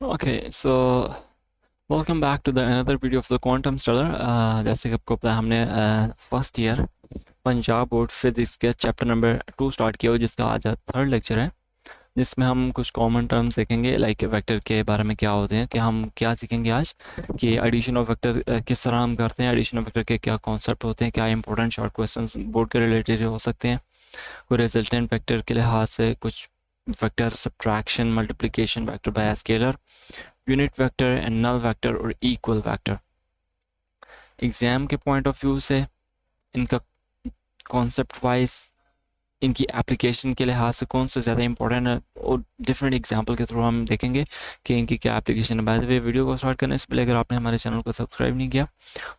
Okay, so welcome back to the another video of the Quantum Stellar. जैसे कि आपको पता है हमने first year Punjab board physics के चैप्टर नंबर 2 स्टार्ट किया हुआ जिसका आज थर्ड लेक्चर है, जिसमें हम कुछ कॉमन टर्म्स देखेंगे लाइक वेक्टर के बारे में क्या होते हैं, कि हम क्या सीखेंगे आज कि एडिशन ऑफ वेक्टर किस तरह हम करते हैं, एडिशन ऑफ वेक्टर के क्या कॉन्सेप्ट होते हैं, क्या इंपॉर्टेंट शॉर्ट क्वेश्चंस बोर्ड के रिलेटेड हो सकते हैं, कोई रिजल्टेंट वेक्टर के लिहाज से कुछ vector subtraction multiplication vector by scalar, unit vector and null vector और इक्वल वेक्टर। एग्जाम के पॉइंट ऑफ व्यू से इनका कॉन्सेप्ट वाइज इनकी एप्लीकेशन के लिहाज से कौन सा ज़्यादा इंपॉर्टेंट है और डिफरेंट एग्जांपल के थ्रू हम देखेंगे कि इनकी क्या एप्लीकेशन है। बाय द वे, वीडियो को स्टार्ट करने से पहले अगर आपने हमारे चैनल को सब्सक्राइब नहीं किया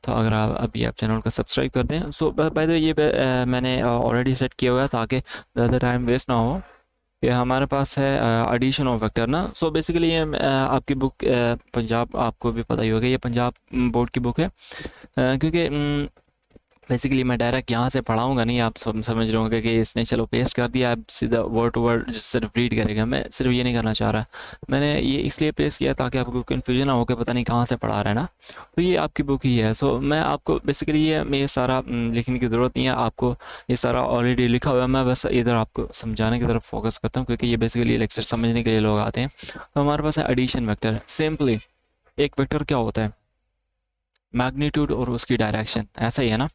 तो अगर आप अभी आप चैनल को सब्सक्राइब कर दें। सो बाय द वे, ये मैंने ऑलरेडी सेट किया हुआ है ताकि ज़्यादा टाइम वेस्ट ना हो। ये हमारे पास है एडिशन ऑफ वेक्टर ना। सो बेसिकली ये आपकी बुक पंजाब, आपको भी पता ही होगा, ये पंजाब बोर्ड की बुक है, क्योंकि बेसिकली मैं डायरेक्ट यहाँ से पढ़ाऊँगा नहीं, आप सब समझ रहे होंगे कि इसने चलो पेस्ट कर दिया, अब सीधा वर्ड टू वर्ड सिर्फ रीड करेगा। मैं सिर्फ ये नहीं करना चाह रहा, मैंने ये इसलिए पेस्ट किया ताकि आपको कन्फ्यूजन ना हो कि पता नहीं कहाँ से पढ़ा रहा है ना। तो ये आपकी बुक ही है। सो मैं आपको बेसिकली ये सारा लिखने की ज़रूरत नहीं है, आपको ये सारा ऑलरेडी लिखा हुआ है। मैं बस इधर आपको समझाने की तरफ फोकस करता हूँ, क्योंकि ये बेसिकली लेक्चर समझने के लिए लोग आते हैं। तो हमारे पास है एडिशन वेक्टर। सिंपली एक वेक्टर क्या होता है, मैग्नीट्यूड और उसकी डायरेक्शन, ऐसा ही है ना।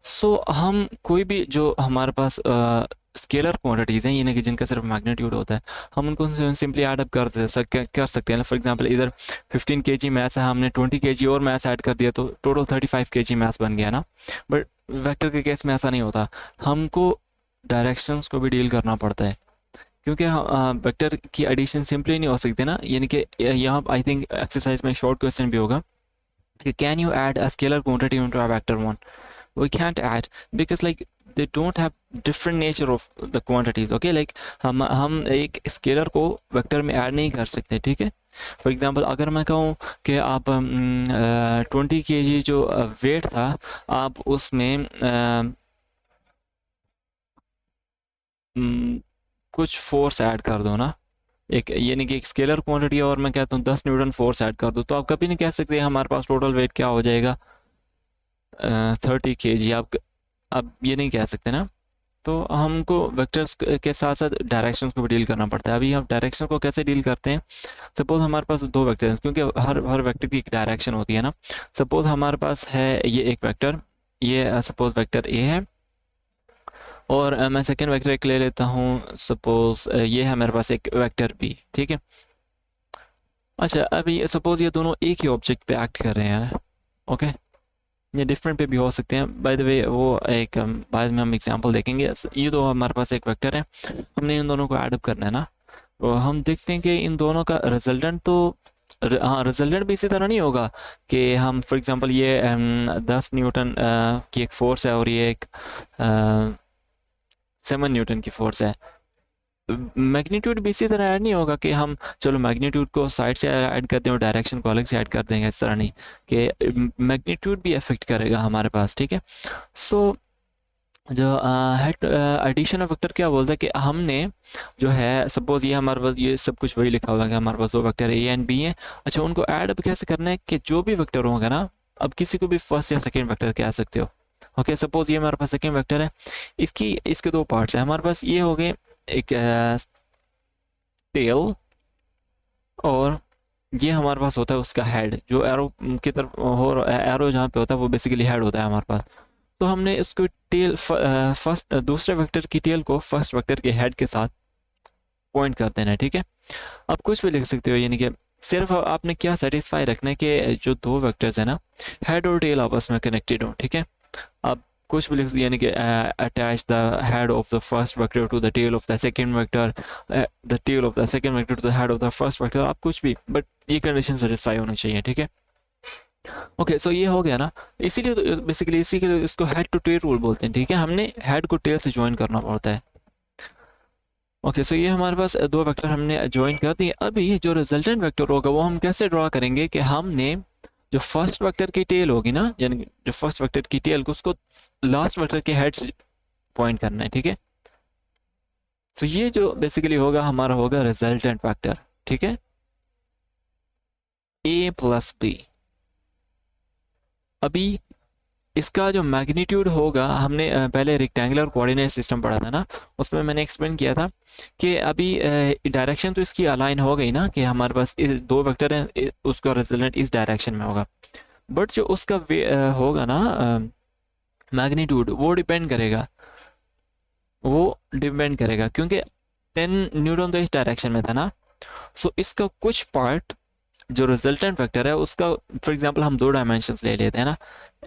सो हम कोई भी जो हमारे पास स्केलर क्वांटिटीज़ हैं, यानी कि जिनका सिर्फ मैग्नीट्यूड होता है, हम उनको सिंपली ऐड अप कर सकते हैं। फॉर एग्जांपल इधर 15 केजी मैस है, हमने 20 केजी और मैस ऐड कर दिया तो टोटल 35 केजी मैस बन गया ना। बट वेक्टर के केस में ऐसा नहीं होता, हमको डायरेक्शंस को भी डील करना पड़ता है, क्योंकि वेक्टर की एडिशन सिंपली नहीं हो सकती ना। यानी कि यहाँ आई थिंक एक्सरसाइज में शॉर्ट क्वेश्चन भी होगा कि can you add a scalar quantity into a vector one. We can't add because like they don't have different nature of the quantities. Okay, like हम एक स्केलर को vector में add नहीं कर सकते, ठीक है। फॉर एग्जांपल अगर मैं कहूँ कि आप 20 kg जो वेट था, आप उसमें कुछ फोर्स ऐड कर दो ना, एक यानी कि एक स्केलर क्वांटिटी, और मैं कहता हूँ 10 न्यूटन फोर्स ऐड कर दो, तो आप कभी नहीं कह सकते हमारे पास टोटल वेट क्या हो जाएगा 30 kg। आप अब ये नहीं कह सकते ना। तो हमको वेक्टर्स के साथ साथ डायरेक्शंस को भी डील करना पड़ता है। अभी हम डायरेक्शन को कैसे डील करते हैं, सपोज हमारे पास दो वेक्टर हैं, क्योंकि हर हर वेक्टर की एक डायरेक्शन होती है ना। सपोज हमारे पास है ये एक वेक्टर, ये सपोज वेक्टर ए है, और मैं सेकेंड वेक्टर एक ले लेता हूँ, सपोज ये है मेरे पास एक वेक्टर बी, ठीक है। अच्छा, अभी सपोज ये दोनों एक ही ऑब्जेक्ट पे एक्ट कर रहे हैं, ओके। ये डिफरेंट पे भी हो सकते हैं, बाय द वे वो एक बाद में हम एग्जांपल देखेंगे। ये दो हमारे पास एक वेक्टर है, हमने इन दोनों को ऐड अप करना है ना। तो हम देखते हैं कि इन दोनों का रिजल्टेंट तो हाँ, रिजल्टेंट भी इसी तरह नहीं होगा कि हम फॉर एग्जांपल ये 10 न्यूटन की एक फोर्स है और ये एक 7 न्यूटन की फोर्स है। मैग्नीट्यूड भी इसी तरह ऐड नहीं होगा कि हम चलो मैग्नीट्यूड को साइड से ऐड करते हैं और डायरेक्शन को अलग से ऐड कर देंगे, इस तरह नहीं, कि मैग्नीट्यूड भी अफेक्ट करेगा हमारे पास, ठीक है। सो जो हेड एडिशन ऑफ वेक्टर क्या बोलता है कि हमने जो है सपोज ये हमारे पास ये सब कुछ वही लिखा हुआ है कि हमारे पास दो वेक्टर ए एंड बी हैं। अच्छा, उनको ऐड अब कैसे करना है कि जो भी वेक्टर होगा ना, अब किसी को भी फर्स्ट या सेकेंड वेक्टर कह सकते हो। ओके, सपोज ये हमारे पास सेकेंड वेक्टर है, इसके दो पार्ट्स हैं हमारे पास, ये हो गए एक टेल, और ये हमारे पास होता है उसका हेड, जो एरो की तरफ हो, एरो जहाँ पे होता है वो बेसिकली हेड होता है हमारे पास। तो हमने इसको टेल फर्स्ट दूसरे वेक्टर की टेल को फर्स्ट वेक्टर के हेड के साथ पॉइंट कर देना है, ठीक है। आप कुछ भी लिख सकते हो, यानी कि सिर्फ आपने क्या सेटिस्फाई रखना है कि जो दो वेक्टर्स है ना, हेड और टेल आपस में कनेक्टेड हो, ठीक है। आप कुछ भी लिख, यानी कि attach the head of the first vector to the tail of the second vector, the tail of the second vector to the head of the first vector, आप कुछ भी, बट ये कंडीशन सेटिस्फाई होनी चाहिए, ठीक है। ओके, सो ये हो गया ना। इसीलिए तो बेसिकली इसी के लिए इसको हेड टू टेल रूल बोलते हैं, ठीक है। हमने हेड को टेल से ज्वाइन करना पड़ता है। ओके, सो ये हमारे पास दो वेक्टर हमने ज्वाइन कर दिए। अभी जो रिजल्टेंट वेक्टर होगा वो हम कैसे ड्रॉ करेंगे कि हमने जो फर्स्ट वेक्टर की टेल होगी ना, यानी जो फर्स्ट वेक्टर की टेल को उसको लास्ट वेक्टर के हेड से पॉइंट करना है, ठीक है। तो ये जो बेसिकली होगा हमारा होगा रिजल्टेंट वेक्टर, ठीक है। ए प्लस बी। अभी इसका जो मैग्नीट्यूड होगा, हमने पहले रेक्टेंगुलर कोऑर्डिनेट सिस्टम पढ़ा था ना, उसमें मैंने एक्सप्लेन किया था कि अभी डायरेक्शन तो इसकी अलाइन हो गई ना, कि हमारे पास दो वेक्टर हैं, उसका रिजल्टेंट इस डायरेक्शन में होगा। बट जो उसका होगा ना मैग्नीट्यूड, वो डिपेंड करेगा क्योंकि 10 न्यूटन तो इस डायरेक्शन में था ना। सो इसका कुछ पार्ट जो रिजल्टेंट वेक्टर है उसका, फॉर एग्जांपल हम दो डायमेंशंस ले लेते हैं ना,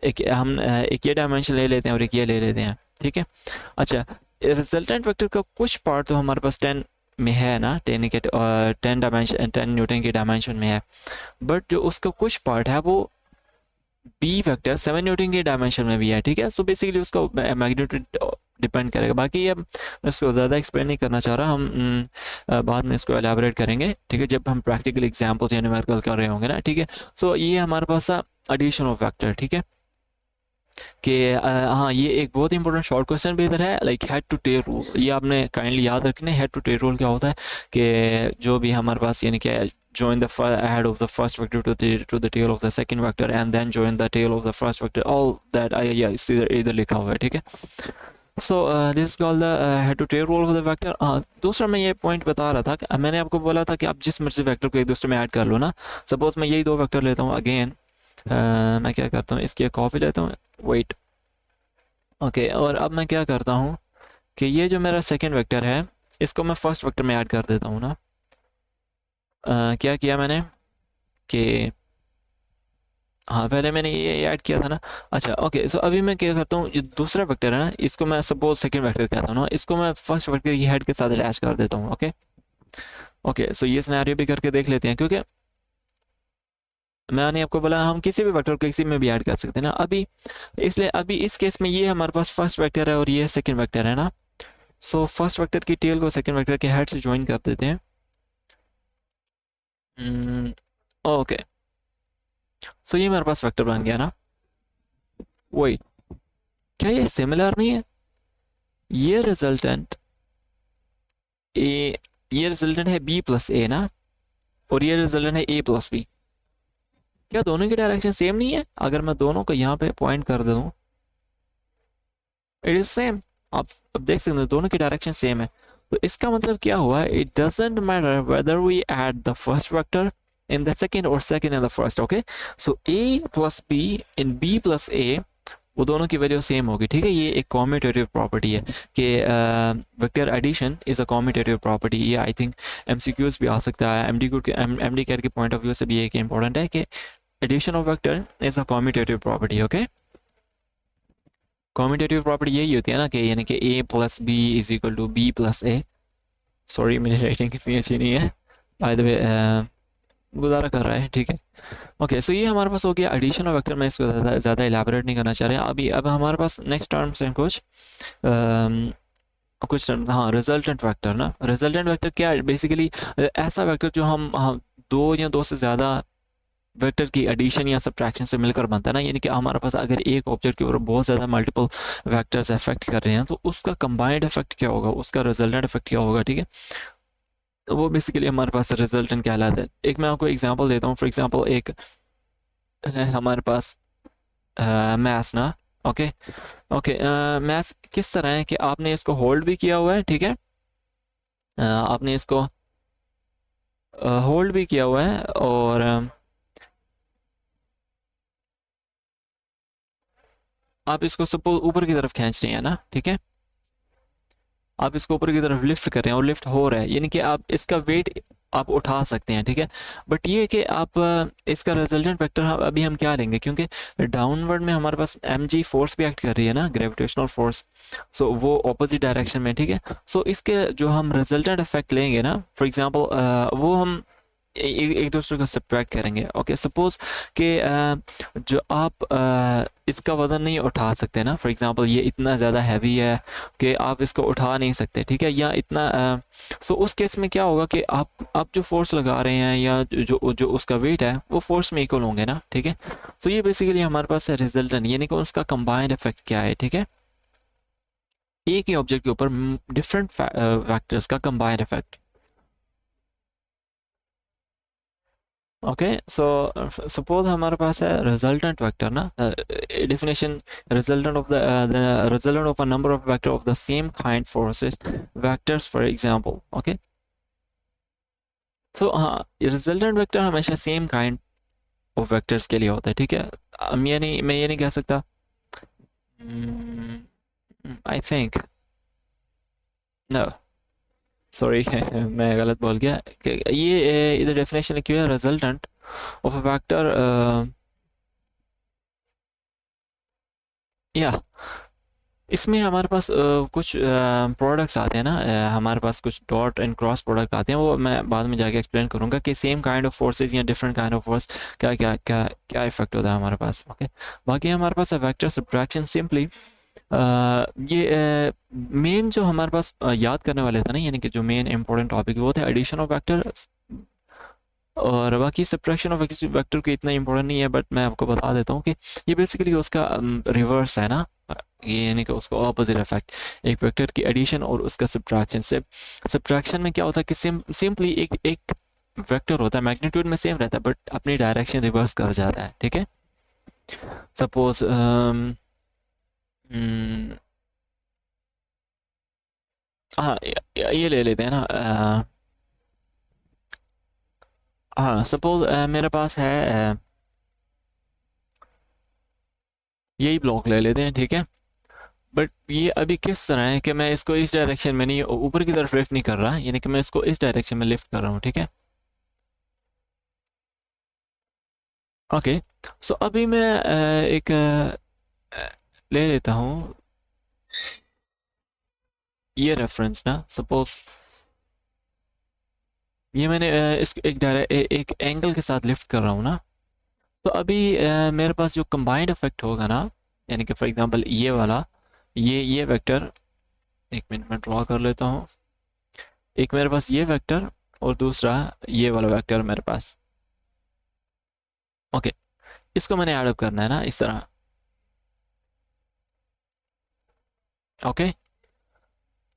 एक ये डायमेंशन ले लेते हैं और एक ये ले लेते हैं, ठीक है। अच्छा, रिजल्टेंट वेक्टर का कुछ पार्ट तो हमारे पास 10 में है ना, 10 न्यूटन के डायमेंशन में है। बट जो उसका कुछ पार्ट है वो बी वेक्टर 7 न्यूटन के डायमेंशन में भी है, ठीक है। सो बेसिकली उसका मैग्नीट्यूड डिपेंड करेगा। बाकी अब मैं इसको ज़्यादा एक्सप्लेन नहीं करना चाह रहा, हम बाद में इसको एलाबोरेट करेंगे, ठीक है, जब हम प्रैक्टिकल एग्जाम्पल्स या न्यूमेरिकल कर रहे होंगे ना, ठीक है। सो ये हमारे पास एडिशन ऑफ वेक्टर, ठीक है। कि हाँ, ये एक बहुत इंपॉर्टेंट शॉर्ट क्वेश्चन भी इधर है, like head to tail rule, ये आपने काइंडली याद रखना है। हेड टू टेल रूल क्या होता है कि जो भी हमारे पास, यानी कि join the head of the first vector to the tail of the second vector and then join the tail of the first vector, all that yeah, इस इधर लिखा हुआ है, ठीक है। So this is called the head to tail rule of the vector. दूसरा मैं ये पॉइंट बता रहा था कि मैंने आपको बोला था कि आप जिस मर्जी वेक्टर को एक दूसरे में ऐड कर लो ना। सपोज मैं यही दो वेक्टर लेता हूँ, अगेन मैं क्या करता हूँ, इसकी एक कॉपी लेता हूँ, वेट, ओके। और अब मैं क्या करता हूँ कि ये जो मेरा सेकंड वेक्टर है इसको मैं फर्स्ट वेक्टर में ऐड कर देता हूँ ना। क्या किया मैंने कि हाँ, पहले मैंने ये ऐड किया था ना। अच्छा, ओके। सो अभी मैं क्या करता हूँ, ये दूसरा वेक्टर है ना, इसको मैं सपोज सेकंड वेक्टर कहता हूँ ना, इसको मैं फर्स्ट वेक्टर की हेड के साथ अटैच कर देता हूँ, ओके। ओके, सो ये सिनेरियो भी करके देख लेते हैं, क्योंकि मैंने आपको बोला हम किसी भी वेक्टर को किसी में भी ऐड कर सकते हैं ना अभी। इसलिए अभी इस केस में ये हमारे पास फर्स्ट वेक्टर है और ये सेकंड वेक्टर है ना। सो फर्स्ट वेक्टर की टेल को सेकंड वेक्टर के हेड से ज्वाइन कर देते हैं। ओके, सो ये मेरे पास वेक्टर बन गया ना। वही, क्या ये सिमिलर नहीं है? ये रिजल्टेंट ए, ये रिजल्टेंट है बी प्लस ए ना, और ये रिजल्टेंट है ए प्लस बी। क्या दोनों की डायरेक्शन सेम नहीं है? अगर मैं दोनों को यहाँ पे पॉइंट कर दूँ, इट इज सेम। आप अब देख सकते हैं दोनों की डायरेक्शन सेम है। तो इसका मतलब क्या हुआ, it doesn't matter whether we add the first vector in the second or second in the first, okay? So a plus b in b plus a, वो दोनों की वैल्यू सेम होगी, ठीक है। ये एक कॉम्यूटेटिव प्रॉपर्टी है कि vector addition is a commutative property. ये आई थिंक एमसीक्यूज भी आ सकता है, एमडी कैट के पॉइंट ऑफ व्यू से भी एक इंपॉर्टेंट है कि addition of vector is a commutative property, okay. Commutative property यही होती है ना कि यानी कि a plus B is equal to B plus A. Sorry, मेरी राइटिंग इतनी अच्छी नहीं है, बाय द वे गुजारा कर रहा है, ठीक है। ओके, सो ये हमारे पास हो गया एडिशन ऑफ वेक्टर। मैं इसको ज़्यादा इलेबोरेट नहीं करना चाह रहा अभी। अब हमारे पास नेक्स्ट टर्म्स हैं कुछ टर्म, हाँ, रिजल्टेंट वेक्टर ना। रिजल्टेंट वेक्टर क्या है? बेसिकली ऐसा वेक्टर जो हम दो या दो से ज़्यादा वेक्टर की एडिशन या सब्ट्रैक्शन से मिलकर बनता है ना। यानी कि हमारे पास अगर एक ऑब्जेक्ट के ऊपर बहुत ज़्यादा मल्टीपल वेक्टर्स इफेक्ट कर रहे हैं तो उसका कंबाइंड इफेक्ट क्या होगा, उसका रिजल्टेंट इफेक्ट क्या होगा, ठीक है। तो वो बेसिकली हमारे पास रिजल्टेंट कहलाता है। एक मैं आपको एग्जांपल देता हूँ। फॉर एग्जांपल एक है हमारे पास मैथ्स ना, ओके। ओके, मैथ्स किस तरह है कि आपने इसको होल्ड भी किया हुआ है, ठीक है। आपने इसको होल्ड भी किया हुआ है और आप इसको सपोज ऊपर की तरफ खींच रहे हैं ना, ठीक है। आप इसको ऊपर की तरफ लिफ्ट कर रहे हैं और लिफ्ट हो रहा है, यानी कि आप इसका वेट आप उठा सकते हैं, ठीक है। बट ये कि आप इसका रिजल्टेंट वेक्टर अभी हम क्या लेंगे, क्योंकि डाउनवर्ड में हमारे पास एम जी फोर्स भी एक्ट कर रही है ना, ग्रेविटेशनल फोर्स। सो वो ऑपोजिट डायरेक्शन में, ठीक है। सो इसके जो हम रिजल्टेंट इफेक्ट लेंगे ना, फॉर एग्जांपल वो हम एक दूसरे को सब्ट्रैक्ट करेंगे, ओके। सपोज कि जो आप इसका वजन नहीं उठा सकते ना, फॉर एग्जांपल ये इतना ज़्यादा हैवी है कि आप इसको उठा नहीं सकते, ठीक है, या इतना सो उस केस में क्या होगा कि आप जो फोर्स लगा रहे हैं या जो जो उसका वेट है वो फोर्स में इक्वल होंगे ना, ठीक है। तो ये बेसिकली हमारे पास है रिजल्टेंट, यानी कि उसका कंबाइंड इफेक्ट क्या है, ठीक है। एक ही ऑब्जेक्ट के ऊपर डिफरेंट फैक्टर्स का combined effect. Okay, so suppose हमारे पास है रिजल्टेंट वेक्टर ना, definition, resultant of the resultant of a number of vector of the same kind for vectors for example. Okay, so हाँ, रिजल्टेंट वेक्टर हमेशा same kind of vectors के लिए होता है, ठीक है। मैं ये नहीं कह सकता, आई थिंक, नो, सॉरी मैं गलत बोल गया कि ये इधर डेफिनेशन लिखी हुई है, रिजल्टेंट ऑफ अ वेक्टर, या इसमें हमारे पास कुछ प्रोडक्ट्स आते हैं ना, हमारे पास कुछ डॉट एंड क्रॉस प्रोडक्ट आते हैं, वो मैं बाद में जाके एक्सप्लेन करूंगा कि सेम काइंड ऑफ फोर्सेस या डिफरेंट काइंड ऑफ फोर्स क्या क्या क्या क्या इफेक्ट होता है हमारे पास। ओके, बाकी हमारे पास है वेक्टर सब्ट्रैक्शन सिंपली, ये मेन जो हमारे पास याद करने वाले थे ना, यानी कि जो मेन इंपॉर्टेंट टॉपिक वो थे एडिशन ऑफ वेक्टर, और बाकी सब्ट्रैक्शन ऑफ वेक्टर की इतना इंपॉर्टेंट नहीं है, बट मैं आपको बता देता हूँ कि ये बेसिकली उसका रिवर्स है ना, ये यानी कि उसका ऑपोजिट इफेक्ट, एक वेक्टर की एडिशन और उसका सब्ट्रैक्शन से। सब्ट्रैक्शन में क्या होता है कि सिंपली एक एक वेक्टर होता है, मैग्नीट्यूड में सेम रहता है बट अपनी डायरेक्शन रिवर्स कर जाता है, ठीक है। सपोज हाँ, ये ले लेते हैं ना, हाँ सपोज मेरे पास है, यही ब्लॉक ले लेते हैं, ठीक है। बट ये अभी किस तरह है कि मैं इसको इस डायरेक्शन में नहीं, ऊपर की तरफ लिफ्ट नहीं कर रहा, यानी कि मैं इसको इस डायरेक्शन में लिफ्ट कर रहा हूँ, ठीक है। ओके, सो अभी मैं एक ले लेता हूँ ये रेफरेंस ना, सपोज ये मैंने इसको एक एंगल के साथ लिफ्ट कर रहा हूँ ना, तो अभी मेरे पास जो कंबाइंड इफेक्ट होगा ना, यानी कि फॉर एग्जांपल ये वाला, ये वेक्टर, एक मिनट में ड्रॉ कर लेता हूँ, एक मेरे पास ये वेक्टर और दूसरा ये वाला वेक्टर मेरे पास। ओके, इसको मैंने ऐड अप करना है ना इस तरह। ओके,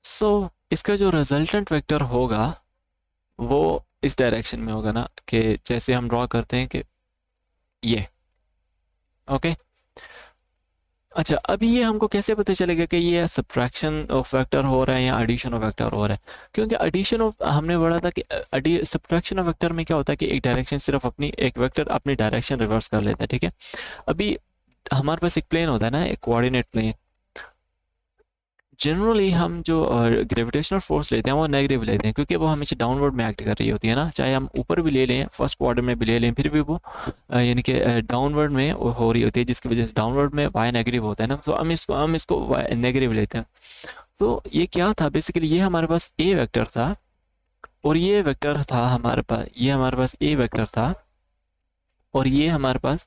सो इसका जो रिजल्टेंट वेक्टर होगा वो इस डायरेक्शन में होगा ना, कि जैसे हम ड्रॉ करते हैं कि ये। ओके, अच्छा अभी ये हमको कैसे पता चलेगा कि ये सब्ट्रैक्शन ऑफ वेक्टर हो रहा है या एडिशन ऑफ वेक्टर हो रहा है, क्योंकि एडिशन ऑफ हमने पढ़ा था कि सब्ट्रैक्शन ऑफ वेक्टर में क्या होता है कि एक डायरेक्शन सिर्फ अपनी, एक वेक्टर अपनी डायरेक्शन रिवर्स कर लेता है, ठीक है। अभी हमारे पास एक प्लेन होता है ना, एक कोऑर्डिनेट प्लेन, जनरली हम जो ग्रेविटेशनल फोर्स लेते हैं वो नेगेटिव लेते हैं, क्योंकि वो हमेशा डाउनवर्ड में एक्ट कर रही होती है ना, चाहे हम ऊपर भी ले लें, फर्स्ट क्वार्टर में भी ले लें, फिर भी वो यानी कि डाउनवर्ड में हो रही होती है, जिसकी वजह से डाउनवर्ड में वाई नेगेटिव होता है ना, तो हम इसको नेगेटिव लेते हैं। तो ये क्या था बेसिकली, ये हमारे पास ए वेक्टर था और ये वेक्टर था हमारे पास, ये हमारे पास ए वेक्टर था और ये हमारे पास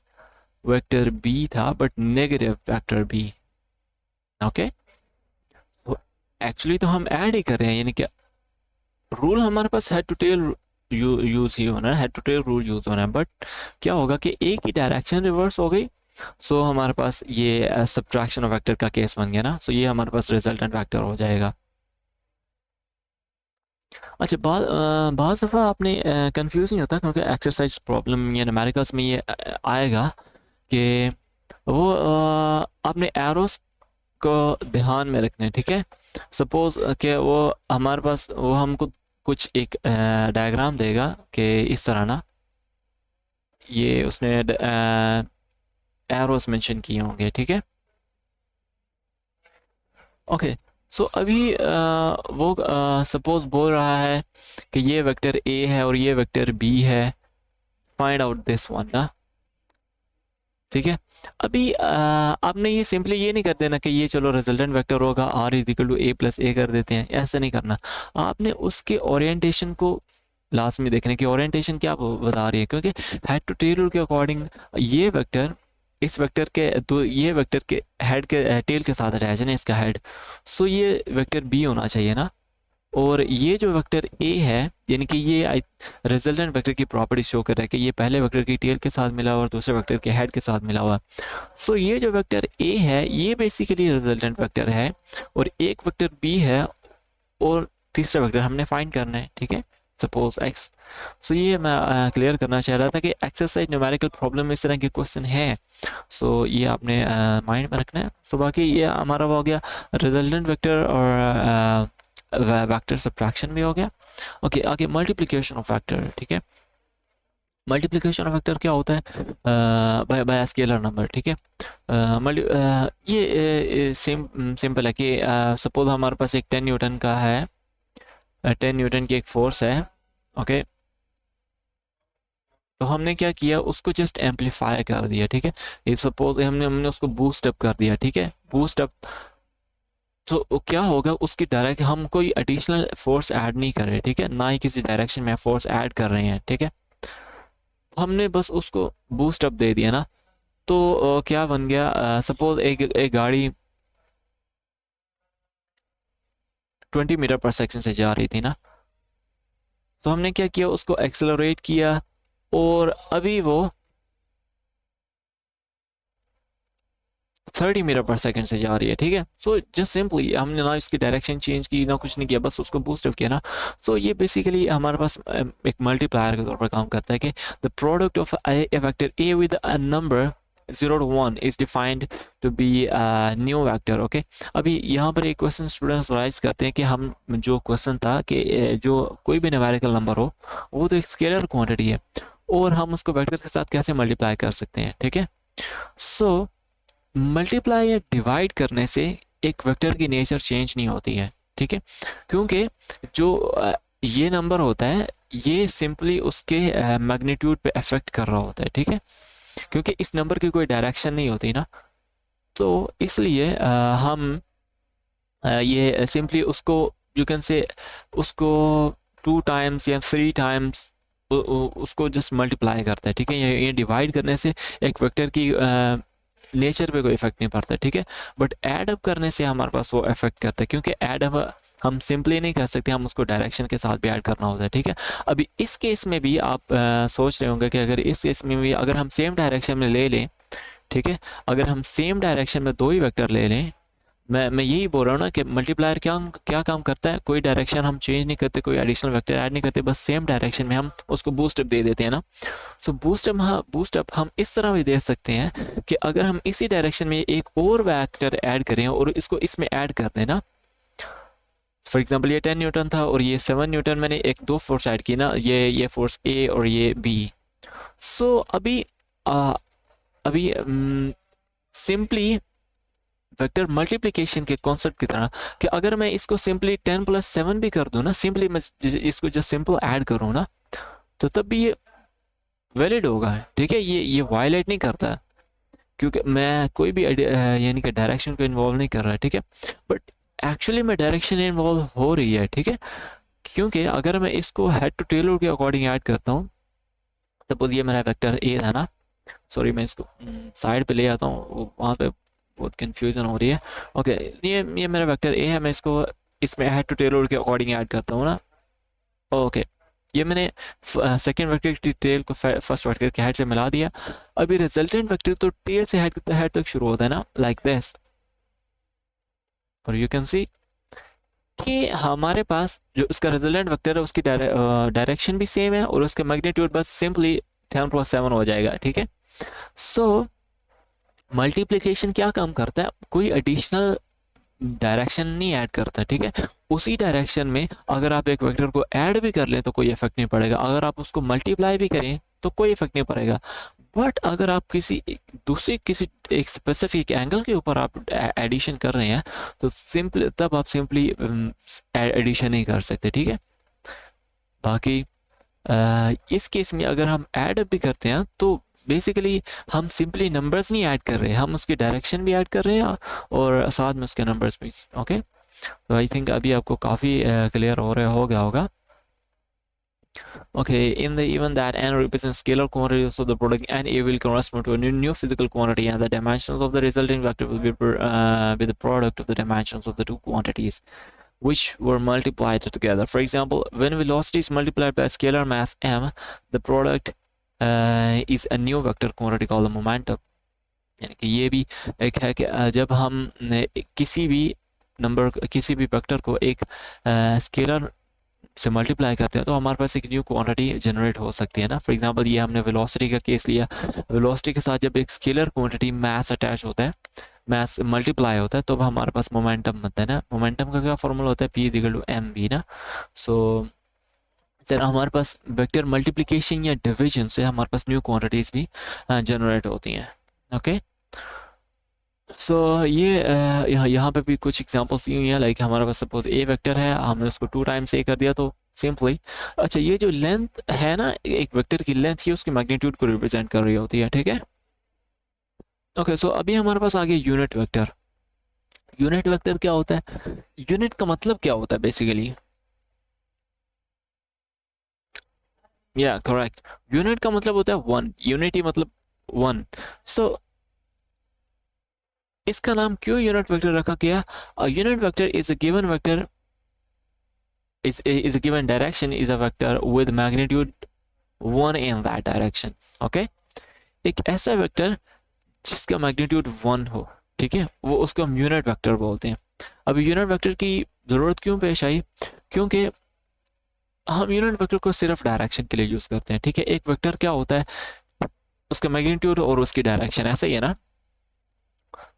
वेक्टर बी था, but negative vector B. Okay, actually तो हम ऐड ही कर रहे हैं, यानी कि रूल हमारे पास हेड टू टेल यूज ही होना है, head to tail rule use होना है, बट क्या होगा कि एक ही डायरेक्शन रिवर्स हो गई, सो हमारे पास ये सब्ट्रैक्शन ऑफ वेक्टर का केस बन गया ना, सो ये हमारे पास रिजल्टेंट वेक्टर हो जाएगा। अच्छा, बहुत दफ़ा आपने कंफ्यूज नहीं होता, क्योंकि एक्सरसाइज प्रॉब्लम या न्यूमेरिकल्स में ये आएगा कि वो आपने एरोस को ध्यान में रखना है, ठीक है। सपोज कि वो हमारे पास वो हमको कुछ एक डायग्राम देगा कि इस तरह ना, ये उसने एरोस मेंशन किए होंगे, ठीक है। ओके, सो अभी वो सपोज बोल रहा है कि ये वेक्टर ए है और ये वेक्टर बी है, फाइंड आउट दिस वन ना, ठीक है। अभी आपने ये सिंपली ये नहीं कर देना कि ये चलो रिजल्टेंट वेक्टर होगा R is equal to A plus A कर देते हैं, ऐसा नहीं करना। आपने उसके ओरिएंटेशन को लास्ट में देखने की, ओरिएंटेशन क्या बता रही है, क्योंकि हेड टू टेल के अकॉर्डिंग ये वेक्टर इस वेक्टर के दो, ये वेक्टर के हेड के टेल के साथ अटैच है ना, इसका हेड, सो ये वेक्टर बी होना चाहिए ना, और ये जो वेक्टर ए है, यानी कि ये रिजल्टेंट वेक्टर की प्रॉपर्टी शो कर रहा है कि ये पहले वेक्टर की टेल के साथ मिला हुआ और दूसरे वेक्टर के हेड के साथ मिला हुआ। सो ये जो वेक्टर ए है ये बेसिकली रिजल्टेंट वेक्टर है, और एक वेक्टर बी है और तीसरा वेक्टर हमने फाइंड करना है, ठीक है। Suppose x। सो ये मैं क्लियर करना चाह रहा था कि एक्सरसाइज न्यूमेरिकल प्रॉब्लम में इस तरह के क्वेश्चन हैं। सो ये आपने माइंड में रखना है। सो बाकी ये हमारा वो हो गया रिजल्टेंट वेक्टर और वेक्टर सब्ट्रैक्शन भी हो गया। ओके आगे मल्टीप्लिकेशन ऑफ वेक्टर। ठीक है, मल्टीप्लिकेशन ऑफ वेक्टर क्या होता है बाय स्केलर नंबर। ठीक है, ये सिंपल है कि सपोज हमारे पास एक 10 न्यूटन का है, 10 न्यूटन की एक फोर्स है। ओके, तो हमने क्या किया, उसको जस्ट एम्पलीफाई कर दिया। ठीक है, ये सपोज हमने उसको बूस्ट अप कर दिया। ठीक है, बूस्ट अप तो क्या होगा, उसकी डायरेक्ट हम कोई एडिशनल फोर्स ऐड नहीं कर रहे। ठीक है, ना ही किसी डायरेक्शन में फोर्स ऐड कर रहे हैं। ठीक है, हमने बस उसको बूस्ट अप दे दिया ना, तो क्या बन गया, सपोज एक गाड़ी 20 मीटर पर सेकंड से जा रही थी ना, तो हमने क्या किया, उसको एक्सेलरेट किया और अभी वो 30 मीटर पर सेकंड से जा रही है। ठीक है, सो जस्ट सिंपली हमने ना इसकी डायरेक्शन चेंज की ना कुछ नहीं किया, बस उसको बूस्ट अप किया ना। सो ये बेसिकली हमारे पास एक मल्टीप्लायर के तौर पर काम करता है कि the product of A vector A with a number 0 to 1 is defined to be a new vector. Okay, अभी यहाँ पर एक क्वेश्चन स्टूडेंट्स राइज करते हैं कि हम जो क्वेश्चन था कि जो कोई भी न्यूमेरिकल नंबर हो वो तो एक स्केलर क्वांटिटी है और हम उसको वेक्टर के साथ कैसे मल्टीप्लाई कर सकते हैं। ठीक है, सो मल्टीप्लाई या डिवाइड करने से एक वेक्टर की नेचर चेंज नहीं होती है। ठीक है, क्योंकि जो ये नंबर होता है ये सिंपली उसके मैग्नीट्यूड पे अफेक्ट कर रहा होता है। ठीक है, क्योंकि इस नंबर की कोई डायरेक्शन नहीं होती ना, तो इसलिए हम ये सिंपली उसको यू कैन से उसको 2 टाइम्स या 3 टाइम्स उसको जस्ट मल्टीप्लाई करता है। ठीक है, ये डिवाइड करने से एक वेक्टर की नेचर पे कोई इफेक्ट नहीं पड़ता। ठीक है, बट ऐड अप करने से हमारे पास वो इफेक्ट करता है, क्योंकि ऐड अप हम सिंपली नहीं कर सकते, हम उसको डायरेक्शन के साथ भी ऐड करना होता है। ठीक है, अभी इस केस में भी आप सोच रहे होंगे कि अगर इस केस में भी अगर हम सेम डायरेक्शन में ले लें, ठीक है, अगर हम सेम डायरेक्शन में दो ही वेक्टर ले लें, मैं यही बोल रहा हूँ ना कि मल्टीप्लायर क्या क्या काम करता है, कोई डायरेक्शन हम चेंज नहीं करते, कोई एडिशनल वेक्टर ऐड नहीं करते, बस सेम डायरेक्शन में हम उसको बूस्ट अप दे देते हैं ना। सो बूस्ट अप हम इस तरह भी दे सकते हैं कि अगर हम इसी डायरेक्शन में एक और वेक्टर ऐड करें और इसको इसमें ऐड कर दें ना, फॉर एग्जांपल ये 10 न्यूटन था और ये 7 न्यूटन, मैंने एक दो फोर्स ऐड की ना, ये फोर्स ए और ये बी। सो अभी सिंपली वेक्टर मल्टीप्लिकेशन के कॉन्सेप्ट की तरह कि अगर मैं इसको सिंपली 10 + 7 भी कर दूं ना, सिंपली मैं इसको जस्ट सिंपल ऐड करूं ना, तो तब भी ये वैलिड होगा। ठीक है, ये वायलेट नहीं करता, क्योंकि मैं कोई भी यानी कि डायरेक्शन को इन्वॉल्व नहीं कर रहा है। ठीक है, बट एक्चुअली में डायरेक्शन इन्वॉल्व हो रही है। ठीक है, क्योंकि अगर मैं इसको हेड टू टेलर के अकॉर्डिंग ऐड करता हूँ, सपोज ये मेरा वेक्टर ए था ना, सॉरी मैं इसको साइड पे ले आता हूँ, वहाँ पे बहुत कंफ्यूजन हो रही है। ओके, ये मेरा वेक्टर ए है, मैं इसको इसमें हेड टू टेल के अकॉर्डिंग ऐड करता हूँ ना। ओके, ये मैंने सेकंड वेक्टर की टेल को फर्स्ट वेक्टर के हेड से मिला दिया। अभी रिजल्टेंट वेक्टर तो टेल से हेड तक शुरू होता है ना, लाइक दिस, और यू कैन सी कि हमारे पास जो उसका रिजल्टेंट वेक्टर है उसकी डायरेक्शन भी सेम है और उसका मैग्नीट्यूड बस सिंपली 10 + 7 हो जाएगा। ठीक है, सो मल्टीप्लिकेशन क्या काम करता है, कोई एडिशनल डायरेक्शन नहीं ऐड करता। ठीक है, उसी डायरेक्शन में अगर आप एक वेक्टर को ऐड भी कर लें तो कोई इफेक्ट नहीं पड़ेगा, अगर आप उसको मल्टीप्लाई भी करें तो कोई इफेक्ट नहीं पड़ेगा। बट अगर आप किसी एक स्पेसिफिक एंगल के ऊपर आप एडिशन कर रहे हैं तो सिंपल तब आप सिंपली एडिशन नहीं कर सकते। ठीक है, बाकी इस केस में अगर हम ऐड भी करते हैं तो बेसिकली हम सिंपली नंबर्स नहीं ऐड कर रहे हैं, हम उसकी डायरेक्शन भी ऐड कर रहे हैं और साथ में उसके नंबर्स भी। ओके, तो आई थिंक अभी आपको काफ़ी क्लियर हो गया होगा। Okay, in the event that n represents scalar quantity, so the product n a will correspond to a new physical quantity, and the dimensions of the resulting vector will be the product of the dimensions of the two quantities which were multiplied together. For example, when velocity is multiplied by scalar mass m, the product is a new vector quantity called the momentum. यानी कि ये भी एक है कि जब हम किसी भी वेक्टर को एक स्केलर से मल्टीप्लाई करते हैं तो हमारे पास एक न्यू क्वांटिटी जनरेट हो सकती है ना। फॉर एग्जांपल ये हमने वेलोसिटी का केस लिया, वेलोसिटी के साथ जब एक स्केलर क्वांटिटी मास अटैच होता है, मास मल्टीप्लाई होता है, तो हमारे पास मोमेंटम बनता है ना। मोमेंटम का क्या फॉर्मूला होता है, p equal to m v ना। सो सर हमारे पास वेक्टर मल्टीप्लिकेशन या डिवीजन से हमारे पास न्यू क्वांटिटीज भी जनरेट होती हैं। ओके सो ये यहाँ पे भी कुछ एग्जांपल्स दी हुई हैं। लाइक हमारे पास सपोज ए वेक्टर है, हमने उसको 2 टाइम्स ए कर दिया तो सिंपली, अच्छा ये जो लेंथ है ना, एक वेक्टर की लेंथ ही उसकी मैग्नीट्यूड को रिप्रेजेंट कर रही होती है, ठीक है। ओके सो अभी हमारे पास आ गया यूनिट वेक्टर। यूनिट वेक्टर क्या होता है, यूनिट का मतलब क्या होता है बेसिकली, या करेक्ट, यूनिट का मतलब होता है वन, यूनिटी मतलब वन। सो इसका नाम क्यों यूनिट वेक्टर रखा गया, unit vector is a given vector is a given direction is a vector with magnitude 1 in that direction. Okay, एक ऐसा वेक्टर जिसका मैग्नीट्यूड 1 हो, ठीक है, वो उसको हम यूनिट वेक्टर बोलते हैं। अब यूनिट वेक्टर की जरूरत क्यों पेश आई, क्योंकि हम यूनिट वेक्टर को सिर्फ डायरेक्शन के लिए यूज करते हैं, ठीक है। एक वेक्टर क्या होता है, उसका मैग्नीट्यूड और उसकी डायरेक्शन, ऐसा ही है ना।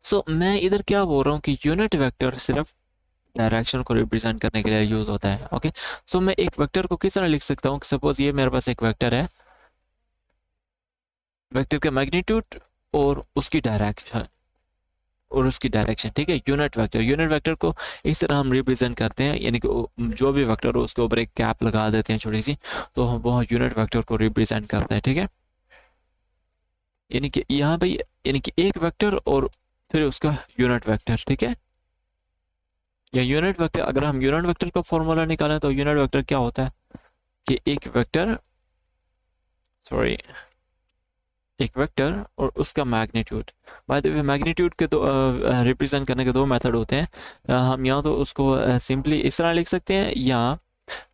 सो मैं इधर क्या बोल रहा हूँ कि यूनिट वेक्टर सिर्फ डायरेक्शन को रिप्रेजेंट करने के लिए यूज होता है। ओके सो मैं एक वेक्टर को किस तरह लिख सकता हूँ, सपोज ये मेरे पास एक वेक्टर है, वेक्टर का मैग्नीट्यूड और उसकी डायरेक्शन, ठीक है। यूनिट वेक्टर को इस तरह हम रिप्रेजेंट करते हैं, यानी कि जो भी वेक्टर हो उसके ऊपर एक कैप लगा देते हैं छोटी सी, तो हम वो यूनिट वेक्टर को रिप्रेजेंट करते हैं, ठीक है। यानी कि यहाँ पे यानी कि एक वेक्टर और फिर उसका यूनिट वेक्टर, ठीक है। या यूनिट वेक्टर, अगर हम यूनिट वेक्टर का फॉर्मूला निकालें तो यूनिट वेक्टर क्या होता है कि एक वेक्टर और उसका magnitude. By the way magnitude के तो रिप्रेजेंट करने के दो मेथड होते हैं। हम या तो उसको सिंपली इस तरह लिख सकते हैं, या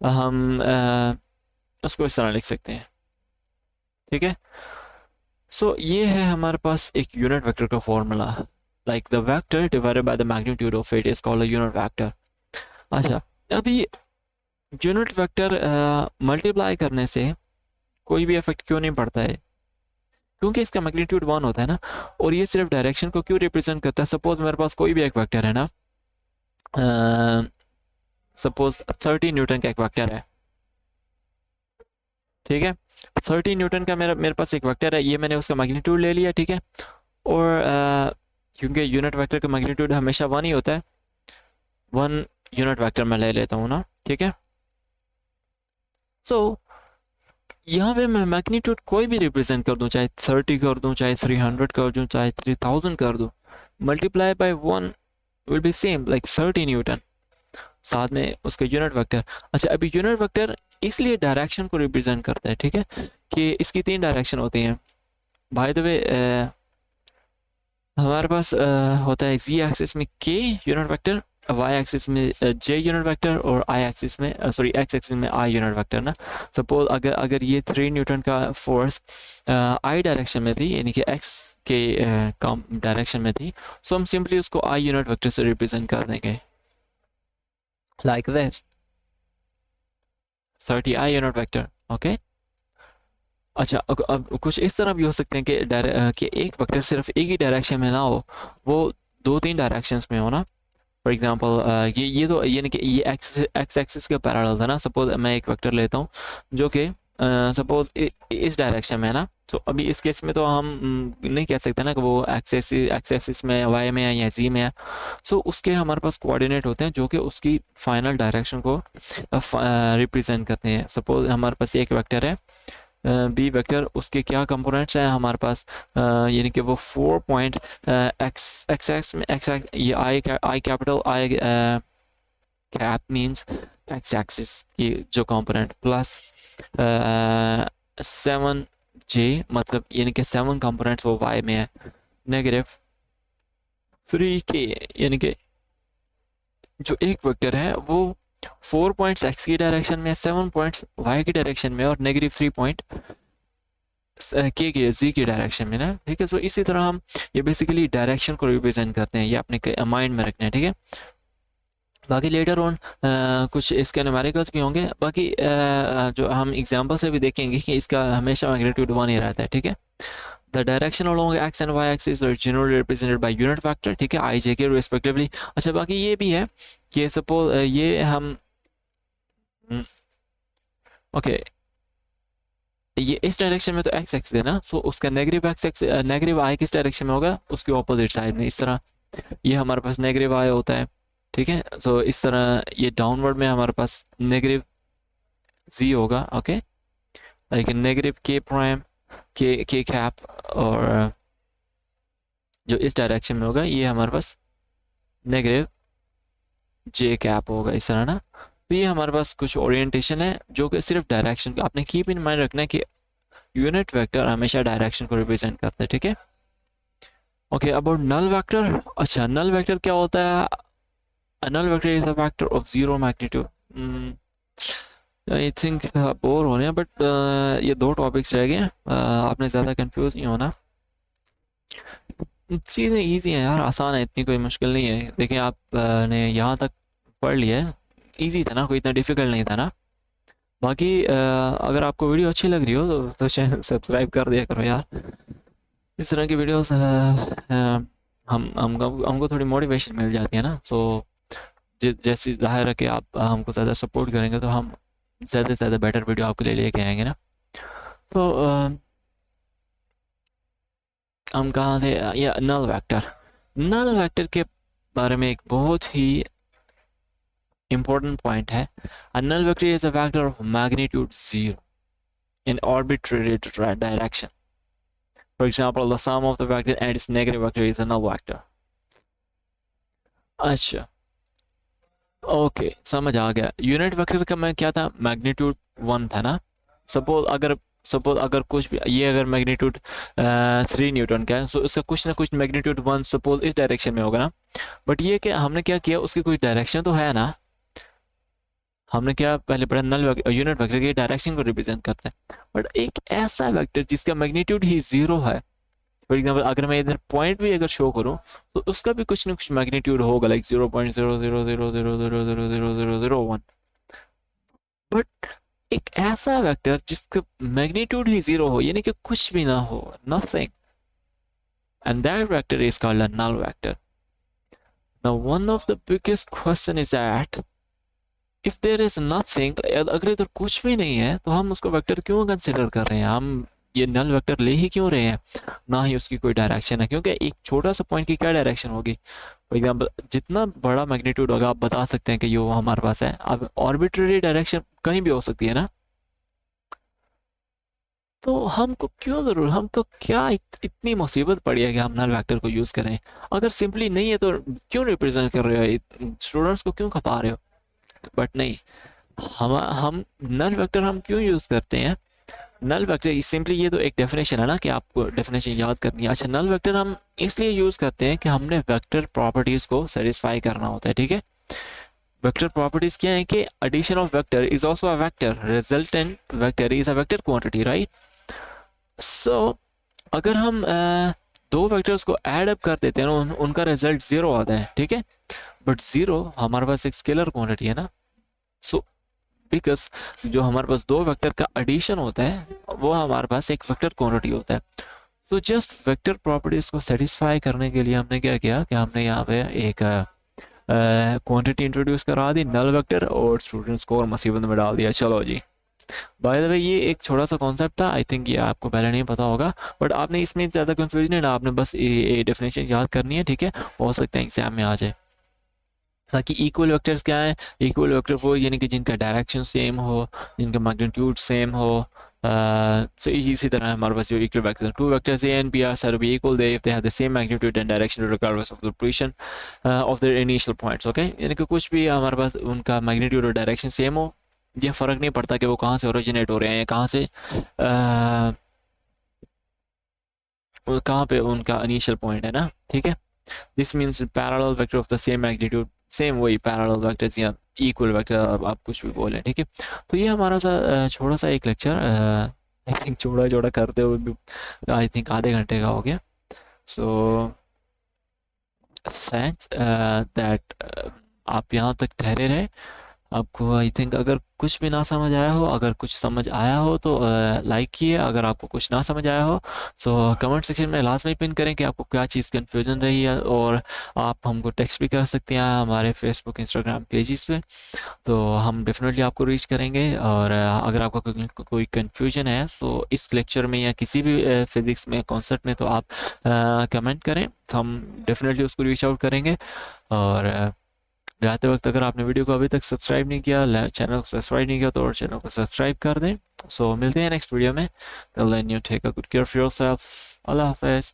हम उसको इस तरह लिख सकते हैं, ठीक है। सो ये है हमारे पास एक यूनिट वेक्टर का formula, like the vector divided by the magnitude of it is called a unit vector. अच्छा अभी यूनिट वेक्टर मल्टीप्लाई करने से कोई भी इफेक्ट क्यों नहीं पड़ता है, क्योंकि इसका मैग्नीट्यूड 1 होता है ना, और ये सिर्फ डायरेक्शन को क्यों रिप्रेजेंट करता है। सपोज मेरे पास कोई भी एक वेक्टर है ना, सपोज 30 न्यूटन का एक वेक्टर है, ठीक है। 30 न्यूटन का मेरे पास एक वेक्टर है, ये मैंने उसका मैग्नीट्यूड ले लिया, ठीक है। और क्योंकि यूनिट वेक्टर का मैग्नीट्यूड हमेशा 1 ही होता है, 1 यूनिट वेक्टर मैं ले लेता हूँ ना, ठीक है। सो यहाँ पे मैं मैग्नीट्यूड कोई भी रिप्रेजेंट कर दूं, चाहे 30 कर दूं, चाहे 300 कर दूं, चाहे 3000 कर दूं, multiply by 1 will be same, like 30 Newton, साथ में उसका यूनिट वेक्टर। अच्छा अभी यूनिट वेक्टर इसलिए डायरेक्शन को रिप्रेजेंट करता है, ठीक है, कि इसकी 3 डायरेक्शन होती हैं। बाय द वे हमारे पास होता है z एक्सिस में k unit vector, y axis में j यूनिट वेक्टर, और i एक्सिस में x एक्सिस में i यूनिट वेक्टर ना। सपोज अगर ये 3 न्यूटन का फोर्स i डायरेक्शन में थी, यानी कि x के डायरेक्शन में थी, सो हम सिंपली उसको i यूनिट वेक्टर से रिप्रेजेंट कर देंगे, like that 30i unit vector. Okay अच्छा अब कुछ इस तरह भी हो सकते हैं कि एक वेक्टर सिर्फ एक ही डायरेक्शन में ना हो, वो 2-3 डायरेक्शंस में हो ना। फॉर एग्जांपल ये तो यानी कि ये एक्स एक्सिस के पैरेलल था ना। सपोज मैं एक वेक्टर लेता हूँ जो कि सपोज इस डायरेक्शन में है ना, तो अभी इस केस में तो हम नहीं कह सकते ना कि वो एक्स एक्सिस में वाई में है या जी में है। सो उसके हमारे पास कोऑर्डिनेट होते हैं जो कि उसकी फाइनल डायरेक्शन को रिप्रेजेंट करते हैं। सपोज हमारे पास एक वेक्टर है बी वेक्टर, उसके क्या कंपोनेंट्स हैं हमारे पास, यानी कि वो 4 पॉइंट एक्स में ये आई capital I cap means x axis की जो कंपोनेंट, प्लस 7 जे मतलब यानी कि 7 कंपोनेंट्स वो वाई में है, नेगेटिव 3 के यानी कि जो एक वेक्टर है वो 4 पॉइंट्स एक्स की डायरेक्शन में, 7 पॉइंट्स वाई की डायरेक्शन में, और नेगेटिव 3 पॉइंट के जी की डायरेक्शन में ना, ठीक है। सो इसी तरह हम ये बेसिकली डायरेक्शन को रिप्रेजेंट करते हैं, ये अपने माइंड में रखना है, ठीक है। बाकी लेटर ऑन कुछ इसके न्यूमेरिकल्स भी होंगे, बाकी जो हम एग्जांपल से भी देखेंगे कि इसका हमेशा मैग्नीट्यूड 1 ही रहता है, ठीक है। The direction along x and y axis are generally represented by unit vector, ठीक है, आई जे के रिस्पेक्टिवली। अच्छा, बाकी ये भी है कि सपोज ये हम ओके ये इस डायरेक्शन में तो एक्स एक्स देना, सो उसका नेगेटिव एक्स एक्स नेगेटिव आई किस डायरेक्शन में होगा, उसके ऑपोजिट साइड में। इस तरह ये हमारे पास नेगेटिव आई होता है, ठीक है। सो इस तरह ये डाउनवर्ड में हमारे पास नेगेटिव जी होगा, ओके, लाइक नेगेटिव के प्राइम के कैप, और जो इस डायरेक्शन में होगा ये हमारे पास नेगेटिव जे कैप होगा, इस तरह ना। तो ये हमारे पास कुछ ओरिएंटेशन है जो कि सिर्फ डायरेक्शन, आपने कीप इन माइंड रखना है कि यूनिट वेक्टर हमेशा डायरेक्शन को रिप्रेजेंट करता है, ठीक है। Okay, about null vector. अच्छा, नल वेक्टर क्या होता है? A null vector is a vector of zero magnitude. I think bore हो रहे हैं, बट ये दो टॉपिक्स रह गए हैं, आपने ज़्यादा कंफ्यूज नहीं होना। चीज़ें इजी हैं यार, आसान है, इतनी कोई मुश्किल नहीं है। देखिए आप ने यहाँ तक पढ़ लिया है, इजी था ना, कोई इतना डिफ़िकल्ट नहीं था ना। बाकी अगर आपको वीडियो अच्छी लग रही हो तो चैनल सब्सक्राइब कर दिया करो यार। इस तरह की वीडियोस हमको थोड़ी मोटिवेशन मिल जाती है ना। सो जैसे ज़ाहिर है कि आप हमको ज़्यादा सपोर्ट करेंगे तो हम ज़्यादा से ज़्यादा बेटर वीडियो आपके लिए लेके आएंगे ना। तो हम कहाँ थे? या नल वेक्टर। नल वेक्टर के बारे में एक बहुत ही important पॉइंट है। A null vector is a vector of magnitude 0 in arbitrary direction. For example, the sum of the vector and its negative vector is a null vector. अच्छा, okay, समझ आ गया। Unit vector का मैं क्या था? Magnitude 1 था ना। सपोज अगर कुछ भी, ये अगर मैग्नीट्यूड 3 न्यूटन का है, तो उसका कुछ ना कुछ मैग्नीट्यूड 1 सपोज इस डायरेक्शन में होगा ना। बट ये कि हमने क्या किया, उसकी कोई डायरेक्शन तो है ना। हमने क्या पहले पढ़ा, नल यूनिट वेक्टर की डायरेक्शन को रिप्रेजेंट करता है। बट एक ऐसा वेक्टर जिसका मैग्नीट्यूड ही 0 है, फॉर एग्जाम्पल अगर मैं इधर पॉइंट भी अगर शो करूँ तो उसका भी कुछ ना कुछ मैग्नीट्यूड होगा, लाइक 0.000000001। बट एक ऐसा वेक्टर जिसका मैग्नीट्यूड ही 0 हो, यानी कि कुछ भी ना हो, nothing, and that vector is called a null vector. Now one of the biggest question is that if there is nothing, अगर इधर कुछ भी नहीं है तो हम उसको वेक्टर क्यों कंसिडर कर रहे हैं? हम ये नल वेक्टर ले ही क्यों रहे हैं? ना ही उसकी कोई डायरेक्शन है, क्योंकि एक छोटा सा पॉइंट की क्या डायरेक्शन होगी? फॉर एग्जांपल जितना बड़ा मैग्नीट्यूड होगा आप बता सकते हैं कि ये हमारे पास है। अब आर्बिट्रेरी डायरेक्शन कहीं भी हो सकती है ना। तो हमको क्यों जरूर, हमको क्या इतनी मुसीबत पड़ी है कि हम नल वेक्टर को यूज करें? अगर सिंपली नहीं है तो क्यों रिप्रेजेंट कर रहे हो? स्टूडेंट्स को क्यों खपा रहे हो? बट नहीं, हम नल वेक्टर हम क्यों यूज करते हैं? नल वेक्टर सिंपली, ये तो एक डेफिनेशन है ना कि आपको डेफिनेशन याद करनी है। अच्छा, नल वेक्टर हम इसलिए यूज करते हैं कि हमने वेक्टर प्रॉपर्टीज को सेटिस्फाई करना होता है, ठीक है। वेक्टर प्रॉपर्टीज क्या है कि addition of vector is also a vector, resultant vector is a vector quantity, right. So अगर हम दो वेक्टर्स को ऐड अप कर देते हैं उनका रिजल्ट 0 आता है, ठीक है। बट 0 हमारे पास एक स्केलर क्वांटिटी है ना। सो बिकॉज जो हमारे पास दो वेक्टर का एडिशन होता है वो हमारे पास एक वेक्टर क्वांटिटी होता है। तो जस्ट वेक्टर प्रॉपर्टीज को सेटिस्फाई करने के लिए हमने क्या किया कि हमने यहाँ पे एक क्वांटिटी इंट्रोड्यूस करा दी, नल वेक्टर, और स्टूडेंट्स को और मुसीबत में डाल दिया। चलो जी, बाय द वे ये एक छोटा सा कॉन्सेप्ट था, आई थिंक ये आपको पहले नहीं पता होगा, बट आपने इसमें ज़्यादा कंफ्यूजन है ना, आपने बस ये डेफिनेशन याद करनी है, ठीक है। हो सकता है एग्जाम में आ जाए। बाकी इक्वल वेक्टर्स क्या है? इक्वल वेक्टर वो यानी कि जिनका डायरेक्शन सेम हो, जिनका मैग्नीट्यूड सेम हो। सो इसी तरह हमारे पास जो equal vector, two vectors A and B are said to be equal they if they have the same magnitude and direction regardless of the position of their initial points, okay। यानी कि कुछ भी हमारे पास उनका मैग्नीट्यूड और direction same हो, ये फ़र्क नहीं पड़ता कि वो कहाँ से ओरिजिनेट हो रहे हैं या कहाँ पे उनका इनिशियल पॉइंट है ना, ठीक है। This means parallel vector of the same magnitude, same वही पैरेलल वेक्टर्स या इक्वल वेक्टर, आप कुछ भी बोलें, ठीक है। तो ये हमारा सा छोटा सा एक लेक्चर, आई थिंक छोटा छोटा करते हुए भी आई थिंक आधे घंटे का हो गया। सो थैंक्स दैट आप यहाँ तक ठहरे रहे। आपको आई थिंक अगर कुछ भी ना समझ आया हो, अगर कुछ समझ आया हो तो लाइक किए, अगर आपको कुछ ना समझ आया हो तो कमेंट सेक्शन में लाजमी पिन करें कि आपको क्या चीज़ कन्फ्यूज़न रही है, और आप हमको टेक्स्ट भी कर सकते हैं हमारे फेसबुक इंस्टाग्राम पेजेस पे, तो हम डेफिनेटली आपको रीच करेंगे। और अगर आपका कोई कन्फ्यूजन है तो इस लेक्चर में या किसी भी फिज़िक्स में कॉन्सेप्ट में, तो आप कमेंट करें, तो हम डेफिनेटली उसको रीच आउट करेंगे। और जाते वक्त अगर आपने वीडियो को अभी तक सब्सक्राइब नहीं किया, चैनल को सब्सक्राइब नहीं किया, तो और चैनल को सब्सक्राइब कर दें। सो मिलते हैं नेक्स्ट वीडियो में। Till then you take a good care of yourself. अल्लाह हाफिज़।